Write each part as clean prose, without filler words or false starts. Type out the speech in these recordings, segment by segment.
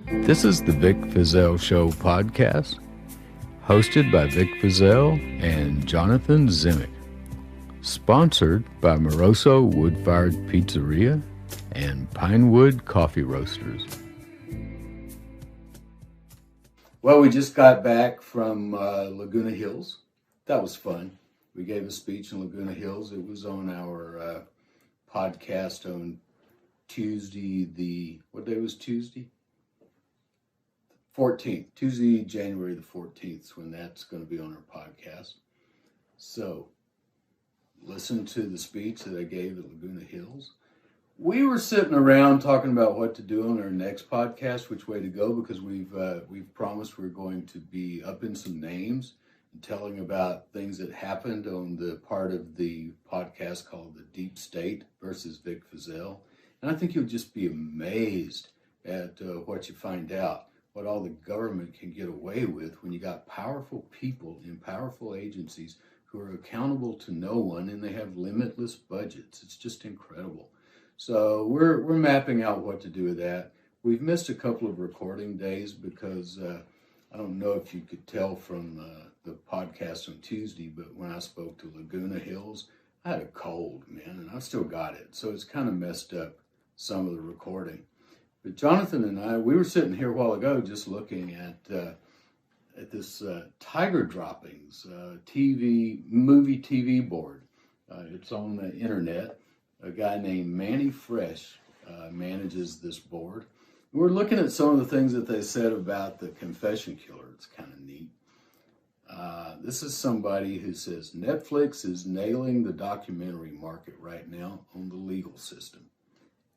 This is the Vic Feazell Show podcast, hosted by Vic Feazell and Jonathan Zimick, sponsored by Moroso Wood-Fired Pizzeria and Pinewood Coffee Roasters. Well, we just got back from Laguna Hills. That was fun. We gave a speech in Laguna Hills. It was on our podcast on Tuesday, what day was Tuesday? 14th, Tuesday, January the 14th is when that's going to be on our podcast. So, listen to the speech that I gave at Laguna Hills. We were sitting around talking about what to do on our next podcast, which way to go, because we've promised we're going to be upping some names and telling about things that happened on the part of the podcast called The Deep State versus Vic Feazell. And I think you'll just be amazed at what you find out. What all the government can get away with when you got powerful people in powerful agencies who are accountable to no one, and they have limitless budgets. It's just incredible. So we're mapping out what to do with that. We've missed a couple of recording days because I don't know if you could tell from the podcast on Tuesday, but when I spoke to Laguna Hills, I had a cold, man, and I still got it. So it's kind of messed up some of the recording. But Jonathan and I, we were sitting here a while ago just looking at this Tiger Droppings movie TV board. It's on the internet. A guy named Manny Fresh manages this board. We're looking at some of the things that they said about the confession killer. It's kind of neat. This is somebody who says Netflix is nailing the documentary market right now on the legal system.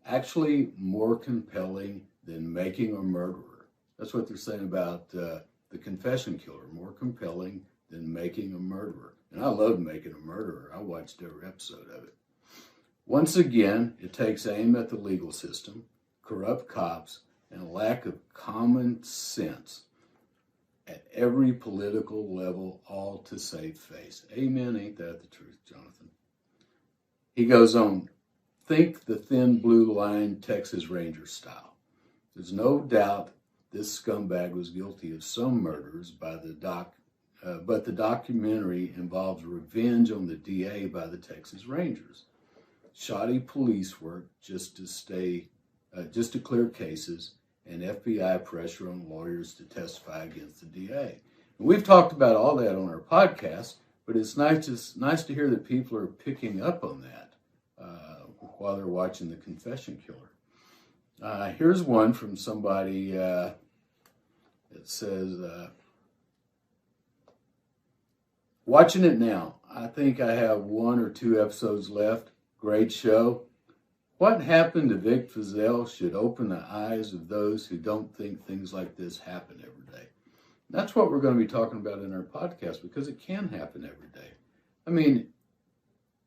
Actually more compelling than Making a Murderer. That's what they're saying about the confession killer. More compelling than Making a Murderer. And I love Making a Murderer. I watched every episode of it. Once again, it takes aim at the legal system, corrupt cops, and a lack of common sense at every political level, all to save face. Amen, ain't that the truth, Jonathan? He goes on, think the thin blue line Texas Ranger style. There's no doubt this scumbag was guilty of some murders but the documentary involves revenge on the DA by the Texas Rangers. Shoddy police work just to clear cases, and FBI pressure on lawyers to testify against the DA. And we've talked about all that on our podcast, but it's nice to hear that people are picking up on that while they're watching The Confession Killer. Here's one from somebody that says, watching it now. I think I have 1 or 2 episodes left. Great show. What happened to Vic Feazell should open the eyes of those who don't think things like this happen every day. That's what we're going to be talking about in our podcast, because it can happen every day. I mean,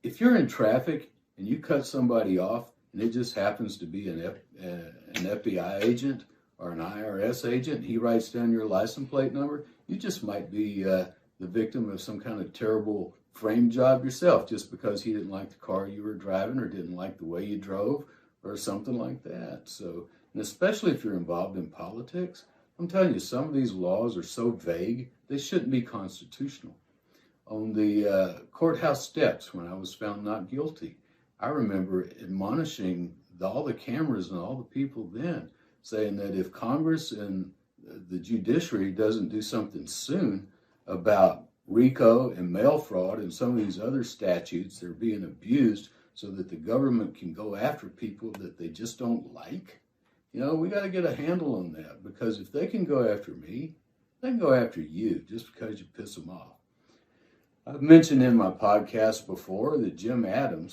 if you're in traffic and you cut somebody off and it just happens to be an FBI agent or an IRS agent, he writes down your license plate number, you just might be the victim of some kind of terrible frame job yourself, just because he didn't like the car you were driving or didn't like the way you drove or something like that. So, and especially if you're involved in politics, I'm telling you, some of these laws are so vague, they shouldn't be constitutional. On the courthouse steps when I was found not guilty, I remember admonishing all the cameras and all the people then, saying that if Congress and the judiciary doesn't do something soon about RICO and mail fraud and some of these other statutes that are being abused so that the government can go after people that they just don't like, we got to get a handle on that, because if they can go after me, they can go after you just because you piss them off. I've mentioned in my podcast before that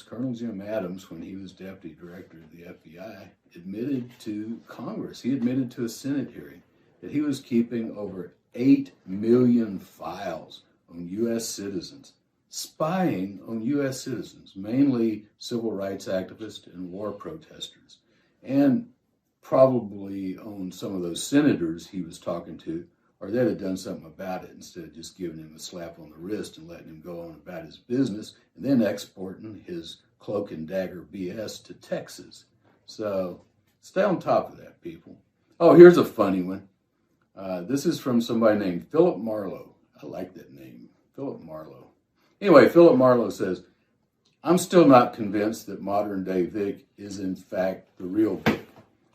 Colonel Jim Adams, when he was deputy director of the FBI, admitted to Congress, he admitted to a Senate hearing that he was keeping over 8 million files on U.S. citizens, spying on U.S. citizens, mainly civil rights activists and war protesters, and probably on some of those senators he was talking to, or they'd have done something about it instead of just giving him a slap on the wrist and letting him go on about his business and then exporting his cloak and dagger BS to Texas. So stay on top of that, people. Oh, here's a funny one. This is from somebody named Philip Marlowe. I like that name, Philip Marlowe. Anyway, Philip Marlowe says, I'm still not convinced that modern day Vic is in fact the real Vic.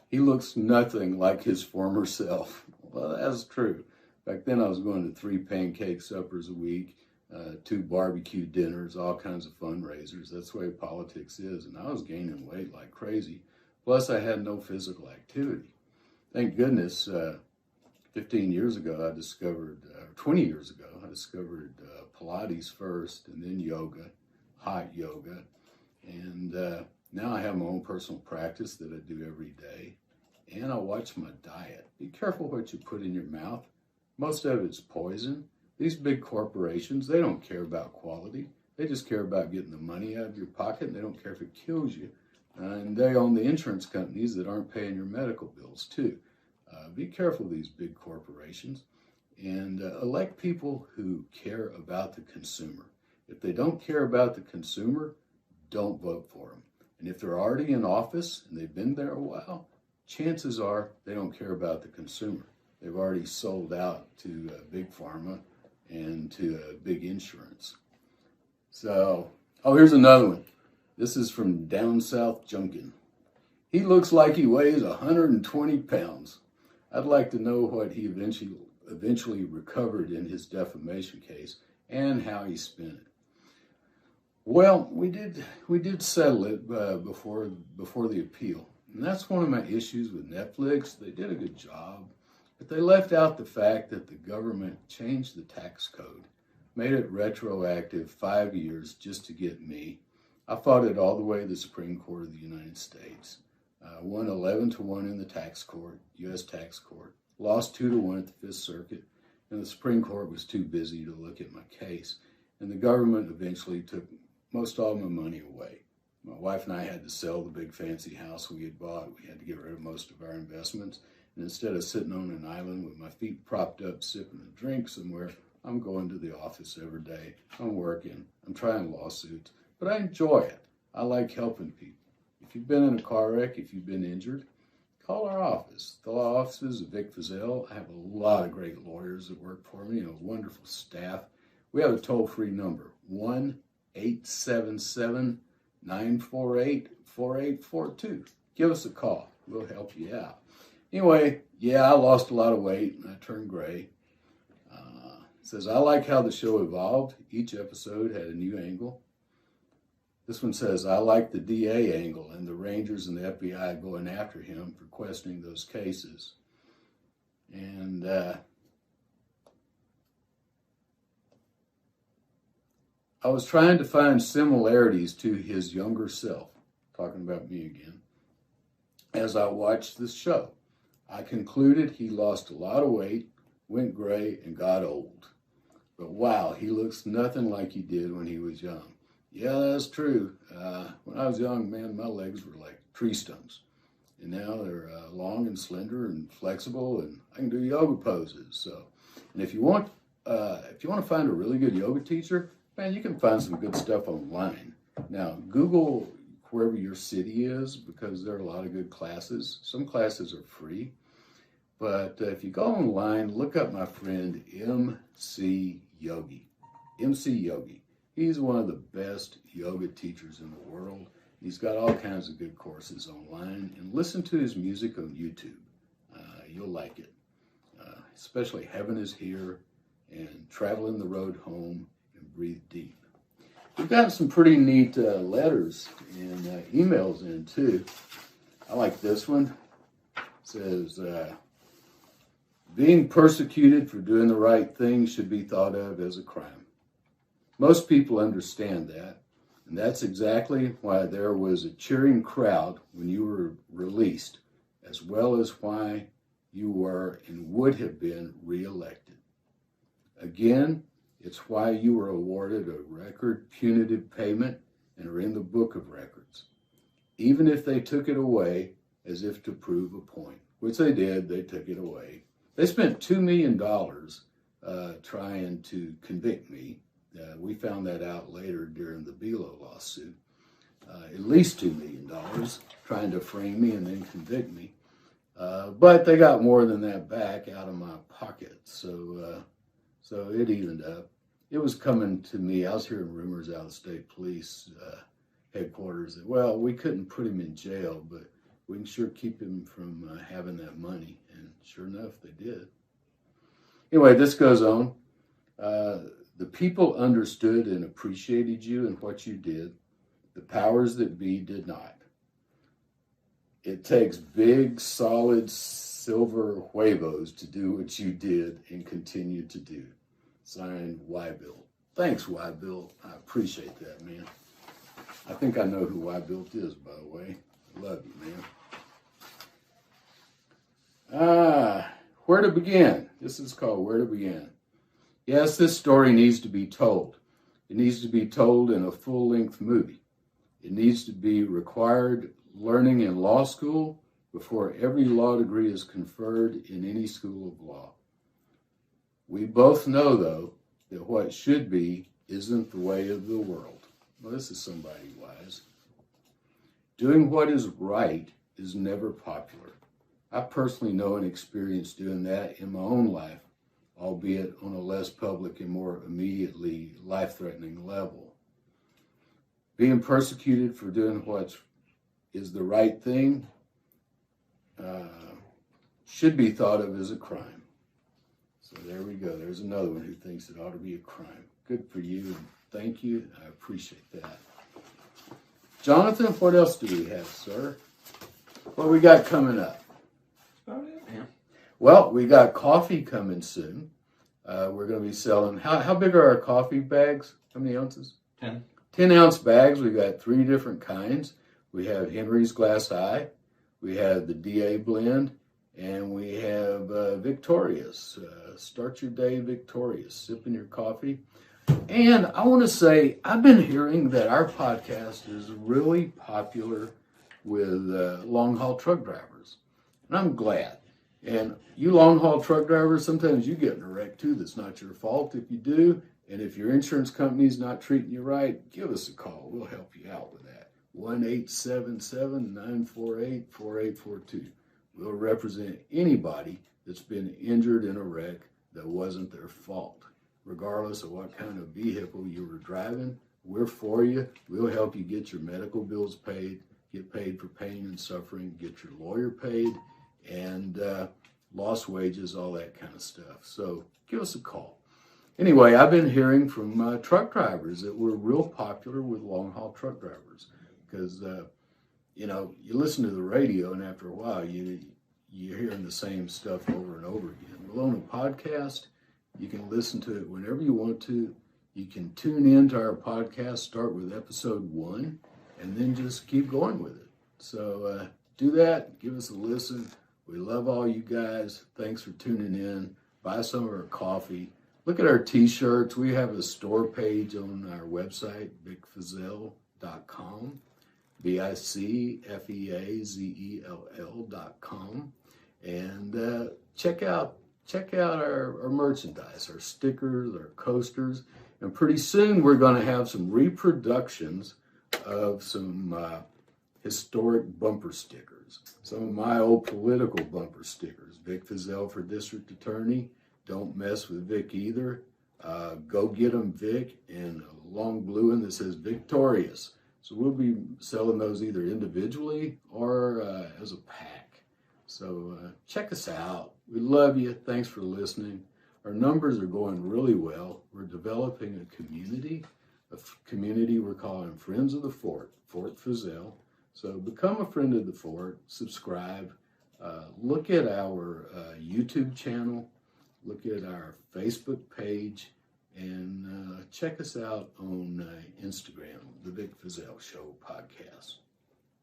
He looks nothing like his former self. Well, that's true. Back then I was going to 3 pancake suppers a week, 2 barbecue dinners, all kinds of fundraisers. That's the way politics is. And I was gaining weight like crazy. Plus I had no physical activity. Thank goodness, 15 years ago I discovered, 20 years ago, I discovered Pilates first and then yoga, hot yoga. And now I have my own personal practice that I do every day. And I watch my diet. Be careful what you put in your mouth. Most of it's poison. These big corporations, they don't care about quality. They just care about getting the money out of your pocket, and they don't care if it kills you. And they own the insurance companies that aren't paying your medical bills, too. Be careful of these big corporations, and elect people who care about the consumer. If they don't care about the consumer, don't vote for them. And if they're already in office and they've been there a while, chances are they don't care about the consumer. They've already sold out to big pharma and to big insurance. So, oh, here's another one. This is from Down South Junkin. He looks like he weighs 120 pounds. I'd like to know what he eventually recovered in his defamation case and how he spent it. Well, we did settle it before the appeal. And that's one of my issues with Netflix. They did a good job, but they left out the fact that the government changed the tax code, made it retroactive 5 years just to get me. I fought it all the way to the Supreme Court of the United States. Won 11-1 in the tax court, U.S. tax court. Lost 2-1 at the Fifth Circuit, and the Supreme Court was too busy to look at my case. And the government eventually took most all my money away. My wife and I had to sell the big fancy house we had bought. We had to get rid of most of our investments. And instead of sitting on an island with my feet propped up, sipping a drink somewhere, I'm going to the office every day. I'm working. I'm trying lawsuits. But I enjoy it. I like helping people. If you've been in a car wreck, if you've been injured, call our office. The law offices of Vic Feazell. I have a lot of great lawyers that work for me and a wonderful staff. We have a toll-free number, 1-877-948-4842. Give us a call. We'll help you out. Anyway, yeah, I lost a lot of weight and I turned gray. It says, I like how the show evolved. Each episode had a new angle. This one says, I like the DA angle and the Rangers and the FBI going after him for questioning those cases. And I was trying to find similarities to his younger self, talking about me again, as I watched this show. I concluded he lost a lot of weight, went gray, and got old. But wow, he looks nothing like he did when he was young. Yeah, that's true. When I was young, man, my legs were like tree stumps. And now they're long and slender and flexible, and I can do yoga poses. So, and if you want to find a really good yoga teacher, man, you can find some good stuff online. Now, Google wherever your city is, because there are a lot of good classes. Some classes are free. But if you go online, look up my friend MC Yogi. MC Yogi. He's one of the best yoga teachers in the world. He's got all kinds of good courses online. And listen to his music on YouTube. You'll like it. Especially Heaven is Here and Traveling the Road Home and Breathe Deep. We've got some pretty neat letters and emails in too. I like this one. It says, being persecuted for doing the right thing should be thought of as a crime. Most people understand that, and that's exactly why there was a cheering crowd when you were released, as well as why you were and would have been reelected. Again, it's why you were awarded a record punitive payment and are in the book of records. Even if they took it away as if to prove a point, which they did, they took it away. They spent $2 million trying to convict me. We found that out later during the Belo lawsuit. At least $2 million trying to frame me and then convict me. But they got more than that back out of my pocket. So it evened up. It was coming to me. I was hearing rumors out of the state police headquarters that, well, we couldn't put him in jail, but we can sure keep him from having that money. And sure enough, they did. Anyway, this goes on. The people understood and appreciated you and what you did. The powers that be did not. It takes big, solid, silver huevos to do what you did and continue to do. Signed, Y. Bill. Thanks, Y. Bill. I appreciate that, man. I think I know who Y. Bill is, by the way. Love you, man. Where to begin? This is called Where to Begin. Yes, this story needs to be told. It needs to be told in a full-length movie. It needs to be required learning in law school before every law degree is conferred in any school of law. We both know, though, that what should be isn't the way of the world. Well, this is somebody wise. Doing what is right is never popular. I personally know and experienced doing that in my own life, albeit on a less public and more immediately life-threatening level. Being persecuted for doing what is the right thing should be thought of as a crime. So there we go. There's another one who thinks it ought to be a crime. Good for you, and thank you. I appreciate that. Jonathan, what else do we have, sir? What we got coming up? About it, yeah. Well, we got coffee coming soon. We're going to be selling. How big are our coffee bags? How many ounces? 10. 10-ounce bags. We got 3 different kinds. We have Henry's Glass Eye. We have the DA blend. And we have Victorious. Start your day victorious. Sipping your coffee. And I want to say, I've been hearing that our podcast is really popular with long-haul truck drivers. And I'm glad. And you long-haul truck drivers, sometimes you get in a wreck too that's not your fault if you do. And if your insurance company's not treating you right, give us a call. We'll help you out with that. 1-877-948-4842. We'll represent anybody that's been injured in a wreck that wasn't their fault. Regardless of what kind of vehicle you were driving, we're for you. We'll help you get your medical bills paid, get paid for pain and suffering, get your lawyer paid, and lost wages, all that kind of stuff. So give us a call. Anyway, I've been hearing from truck drivers that we're real popular with long-haul truck drivers because, you listen to the radio, and after a while, you're hearing the same stuff over and over again. Well, on a podcast, you can listen to it whenever you want to. You can tune in to our podcast, start with episode 1, and then just keep going with it. So do that. Give us a listen. We love all you guys. Thanks for tuning in. Buy some of our coffee. Look at our T-shirts. We have a store page on our website, vicfeazell.com, vicfeazell.com, and check out our merchandise, our stickers, our coasters, and pretty soon we're going to have some reproductions of some historic bumper stickers. Some of my old political bumper stickers. Vic Feazell for District Attorney. Don't mess with Vic either. Go get them, Vic, and a long blue one that says Victorious. So we'll be selling those either individually or as a pack. So check us out. We love you. Thanks for listening. Our numbers are going really well. We're developing a community we're calling Friends of the Fort, Fort Feazell. So become a friend of the Fort, subscribe, look at our YouTube channel, look at our Facebook page, and check us out on Instagram, the Vic Feazell Show podcast.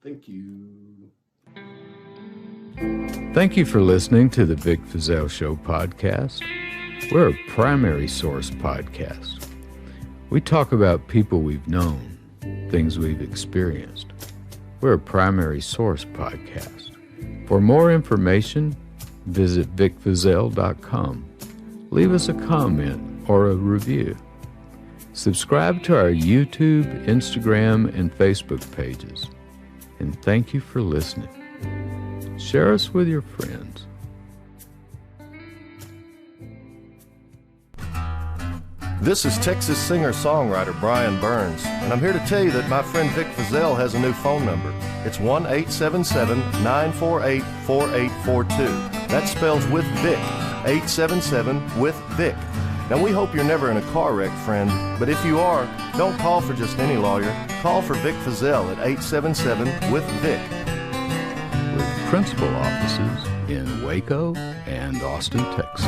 Thank you. Thank you for listening to the Vic Feazell Show podcast. We're a primary source podcast. We talk about people we've known, things we've experienced. We're a primary source podcast. For more information, visit vicfeazell.com. Leave us a comment or a review. Subscribe to our YouTube, Instagram, and Facebook pages. And thank you for listening. Share us with your friends. This is Texas singer-songwriter Brian Burns, and I'm here to tell you that my friend Vic Feazell has a new phone number. It's 1-877-948-4842. That spells with Vic, 877 with Vic. Now, we hope you're never in a car wreck, friend, but if you are, don't call for just any lawyer. Call for Vic Feazell at 877 with Vic. With principal offices in Waco and Austin, Texas.